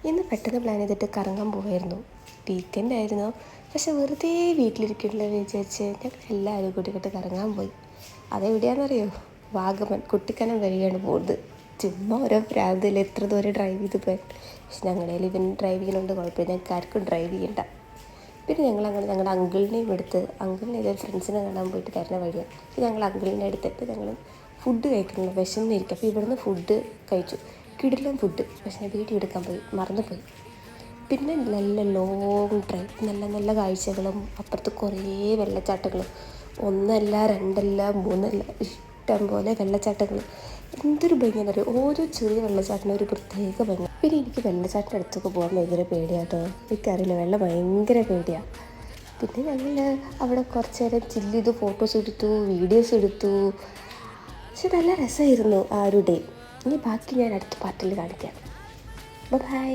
ഇന്ന് പെട്ടെന്ന് പ്ലാൻ ചെയ്തിട്ട് കറങ്ങാൻ പോവായിരുന്നു. വീക്കെൻഡ് ആയിരുന്നു. പക്ഷെ വെറുതെ വീട്ടിലിരിക്കണല്ലോ വിചാരിച്ച് ഞങ്ങൾ എല്ലാവരും കൂട്ടിക്കിട്ട് കറങ്ങാൻ പോയി. അതെവിടെയാണെന്നറിയോ? വാഗമൺ കുട്ടിക്കാനം വഴിയാണ് പോകുന്നത്. ചുമ്മാ ഓരോ പ്രാന്തിൽ എത്ര ദൂരം ഡ്രൈവ് ചെയ്ത് പോയി. പക്ഷെ ഞങ്ങളുടെ ഇവൻ ഡ്രൈവ് ചെയ്യുന്നുണ്ട്, കുഴപ്പമില്ല, ഞങ്ങൾക്ക് ആർക്കും ഡ്രൈവ് ചെയ്യണ്ട. പിന്നെ ഞങ്ങളങ്ങനെ ഞങ്ങളുടെ അങ്കിളിനെയും എടുത്ത് അങ്കിളിനെ ഇതൊരു ഫ്രണ്ട്സിനെ കാണാൻ പോയിട്ട് തരുന്ന വഴിയാണ്. അപ്പോൾ ഞങ്ങൾ അങ്കിളിനെ എടുത്തിട്ട് ഞങ്ങൾ ഫുഡ് കഴിക്കുന്നുണ്ട്, വിശന്നിരിക്കും. അപ്പോൾ ഇവിടുന്ന് ഫുഡ് കഴിച്ചു, കിടിലൻ ഫുഡ്. പക്ഷെ ഞാൻ വീഡിയോ എടുക്കാൻ പോയി മറന്നുപോയി. പിന്നെ നല്ല ലോങ് ഡ്രൈവ്, നല്ല നല്ല കാഴ്ചകളും അപ്പുറത്ത് കുറേ വെള്ളച്ചാട്ടങ്ങളും, ഒന്നല്ല രണ്ടല്ല മൂന്നല്ല, ഇഷ്ടം പോലെ വെള്ളച്ചാട്ടങ്ങൾ. എന്തൊരു ഭംഗിയാണെന്ന് അറിയോ? ഓരോ ചെറിയ വെള്ളച്ചാട്ടനും ഒരു പ്രത്യേക ഭംഗി. പിന്നെ എനിക്ക് വെള്ളച്ചാട്ടത്തിൻ്റെ അടുത്തൊക്കെ പോകാൻ ഭയങ്കര പേടിയാട്ടോ. എനിക്കറിയില്ല, വെള്ളം ഭയങ്കര പേടിയാണ്. പിന്നെ ഞങ്ങൾ അവിടെ കുറച്ച് നേരം ചില്ല് ചെയ്തു, ഫോട്ടോസ് എടുത്തു, വീഡിയോസ് എടുത്തു. പക്ഷെ നല്ല രസമായിരുന്നു ആ ഒരു ഡേ. ഇനി ബാക്കി ഞാൻ അടുത്ത പാർട്ടിൽ കാണിക്കാം. ബൈ.